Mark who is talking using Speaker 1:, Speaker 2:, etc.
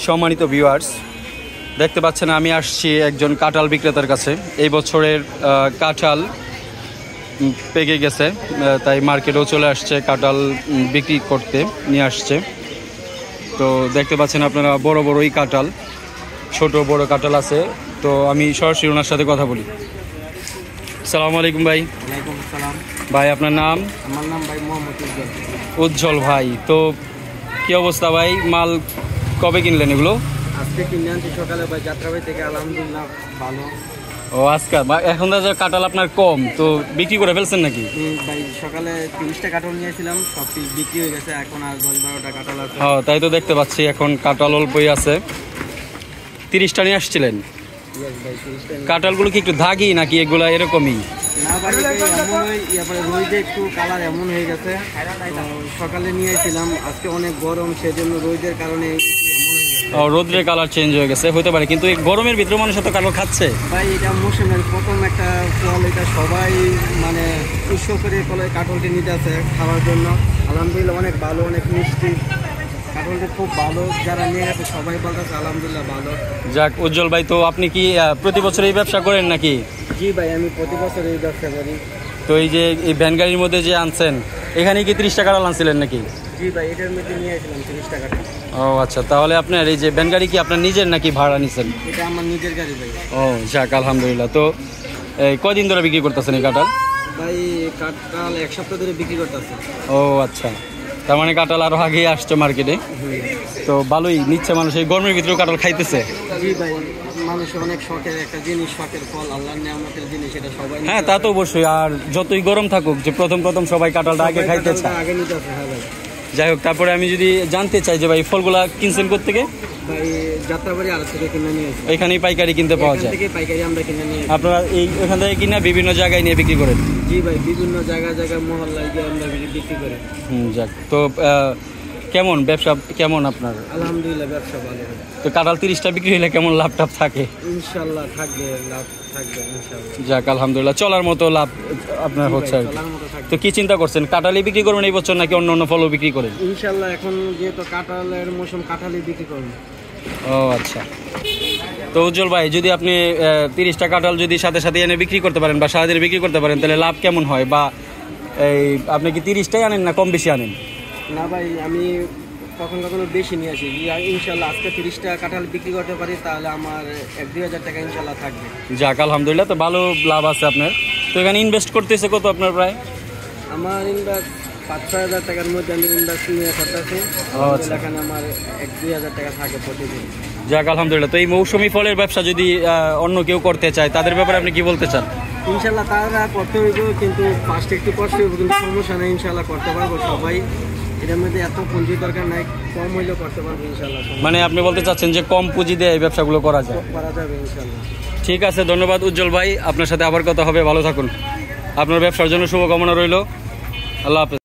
Speaker 1: সম্মানিত ভিউয়ার্স, দেখতে পাচ্ছেন আমি আসছি একজন কাঁঠাল বিক্রেতার কাছে। এই বছরের কাঁঠাল পেকে গেছে, তাই মার্কেটেও চলে আসছে কাঁঠাল বিক্রি করতে নিয়ে আসছে। তো দেখতে পাচ্ছেন আপনারা বড় বড়ই কাঁঠাল, ছোট বড় কাঁঠাল আছে। তো আমি সরাসরি ওনার সাথে কথা বলি। আসসালামু আলাইকুম ভাই।
Speaker 2: ওয়ালাইকুম আসসালাম
Speaker 1: ভাই, আপনার নাম?
Speaker 2: আমার নাম ভাই মোহাম্মদ উজ্জ্বল।
Speaker 1: উজ্জ্বল ভাই, তো কি অবস্থা ভাই? মাল কবে কিনলেন এগুলো?
Speaker 2: আজকে কিনে আনছি সকালে ভাই, যাত্রাবাড়ি থেকে। আলহামদুলিল্লাহ ভালো।
Speaker 1: ও আজকে এখন তো কাঁঠাল আপনার কম, তো বিক্রি করে ফেলছেন নাকি?
Speaker 2: ভাই সকালে 30টা কাঁঠাল নিয়েছিলাম, সব বিক্রি হয়ে গেছে। এখন আর 10-12টা কাঁঠাল আছে।
Speaker 1: হ্যাঁ, তাই তো দেখতে পাচ্ছি এখন কাঁঠাল অল্পই আছে। 30টা নিয়ে আসছিলেন?
Speaker 2: ভাই 30টা।
Speaker 1: কাঁঠালগুলো কি একটু দাগি নাকি এগুলা এরকমই?
Speaker 2: না ভাই, এমন রোদে একটু কালার এমন হয়ে গেছে। সকালে নিয়েছিলাম, আজকে অনেক গরম, সেজন্য রোদের কারণে এমন হয়ে গেছে।
Speaker 1: রোদ্রের কালার চেঞ্জ হয়ে গেছে, হতে পারে। কিন্তু এই গরমের ভিতরে মানুষ তো কাঁঠাল খাচ্ছে
Speaker 2: ভাই। এটা মৌসুমের প্রথম একটা ফল, এটা সবাই মানে উৎসব করে ফলে কাঁঠালটি নিতে আছে খাওয়ার জন্য। আলহামদুলিল্লাহ অনেক ভালো, অনেক মিষ্টি কাঁঠালটি, খুব ভালো। যারা নিয়ে গেছে সবাই বলতেছে আলহামদুলিল্লাহ ভালো।
Speaker 1: যাক উজ্জ্বল ভাই, তো আপনি কি প্রতি বছর এই ব্যবসা করেন নাকি?
Speaker 2: জি ভাই, আমি প্রতি বছর এই ব্যবসা করি।
Speaker 1: তো এই যে এই ভ্যান গাড়ির মধ্যে যে আনছেন, এখানে কি 30টা কাঁঠাল আনছিলেন নাকি?
Speaker 2: জি ভাই, এটার মধ্যে নিয়ে আসলাম 30 টাকা।
Speaker 1: ও আচ্ছা, তাহলে আপনার এই যে ভ্যান গাড়ি কি আপনার নিজের নাকি ভাড়া নিছেন?
Speaker 2: এটা আমার নিজের গাড়ি ভাই।
Speaker 1: ও যাক আলহামদুলিল্লাহ। তো কয়দিন ধরে বিক্রি করতেছেন এই কাঁঠাল?
Speaker 2: ভাই কাঁঠাল 1 সপ্তাহ ধরে বিক্রি করতেছে।
Speaker 1: ও আচ্ছা, তার মানে কাঁঠাল আরো আগেই আসছে মার্কেটে। তো ভালোই নিচ্ছে মানুষ, এই গরমের ভিতরেও কাঁঠাল খাইতেছে।
Speaker 2: জি ভাই, মানুষের অনেক শখের একটা জিনিস, শখের ফল, আল্লাহর নিয়ামতের জিনিস, এটা সবাই।
Speaker 1: হ্যাঁ, তা তো অবশ্যই। আর যতই গরম থাকুক, যে প্রথম সবাই কাঁঠালটা আগে খাইতে চায়।
Speaker 2: আগে নিতে আছে। হ্যাঁ ভাই।
Speaker 1: যাই হোক, তারপরে আমি যদি জানতে চাই যে ভাই ফলগুলা কিনছেন কোত্থেকে?
Speaker 2: ভাই যাত্রাবাড়ি আড়ত থেকে কিনে নিয়েছি।
Speaker 1: এখানেই পাইকারি কিনতে পাওয়া যায়?
Speaker 2: এখান থেকে পাইকারি আমরা কিনে নিয়ে।
Speaker 1: আপনারা এখান থেকে কিনা বিভিন্ন জায়গায় নিয়ে বিক্রি করেন?
Speaker 2: জি ভাই, বিভিন্ন জায়গায় মহল্লায় গিয়ে আমরা বিক্রি করি।
Speaker 1: যাক, তো কেমন ব্যবসা কেমন আপনার?
Speaker 2: আলহামদুলিল্লাহ ব্যবসা ভালো।
Speaker 1: তো কাঁঠাল 30টা বিক্রি হলে কেমন লাভ টাভ থাকে?
Speaker 2: ইনশাল্লাহ থাকবে, লাভ থাকবে ইনশাল্লাহ।
Speaker 1: যাক আলহামদুলিল্লাহ, চলার মতো লাভ আপনার হচ্ছে আর কি। তো কি চিন্তা করছেন, কাঁঠালই বিক্রি করবেন এই বছর নাকি অন্য ফলও বিক্রি করেন?
Speaker 2: ইনশাল্লাহ এখন যেহেতু কাঁঠালের মৌসুম, কাঁঠালই বিক্রি করবেন।
Speaker 1: ও আচ্ছা। তো উজ্জ্বল ভাই, যদি আপনি 30টা কাঁঠাল যদি সাথে সাথে এনে বিক্রি করতে পারেন বা সারাদিনে বিক্রি করতে পারেন, তাহলে লাভ কেমন হয়? বা এই আপনি কি 30টাই আনেন না কম বেশি আনেন?
Speaker 2: না ভাই, আমি কখনো বেশি নিয়ে আসি। ইনশাল্লাহ আজকে 30টা কাঁঠাল বিক্রি করতে পারি, তাহলে আমার 1-2 হাজার টাকা ইনশাল্লাহ থাকবে।
Speaker 1: যাক আলহামদুলিল্লাহ, তো ভালো লাভ আছে আপনার। তো এখানে ইনভেস্ট করতেছে কত আপনার? প্রায়
Speaker 2: আমার ইনভেস্ট 5-6 হাজার টাকার মধ্যে আমি ইনভেস্ট নিয়ে করতেছি। এখানে আমার 1-2 হাজার টাকা থাকে প্রতিদিন।
Speaker 1: যাক আলহামদুলিল্লাহ। তো এই মৌসুমি ফলের ব্যবসা যদি অন্য কেউ করতে চায়, তাদের ব্যাপারে আপনি কি বলতে চান?
Speaker 2: ইনশাল্লাহ তারা করতে হইব, কিন্তু ফার্স্ট একটু কষ্ট হইব, কিন্তু সমস্যা নেই, ইনশাল্লাহ করতে পারবো সবাই। এটার মধ্যে এত পুঁজি দরকার নাই, কম হইলেও করতে পারবো ইনশাল্লাহ।
Speaker 1: মানে আপনি বলতে চাচ্ছেন যে কম পুঁজি দিয়ে এই ব্যবসাগুলো করা যায়?
Speaker 2: করা যাবে ইনশাল্লাহ।
Speaker 1: ঠিক আছে, ধন্যবাদ উজ্জ্বল ভাই, আপনার সাথে আবার কথা হবে। ভালো থাকুন, আপনার ব্যবসার জন্য শুভকামনা রইল। আল্লাহ হাফেজ।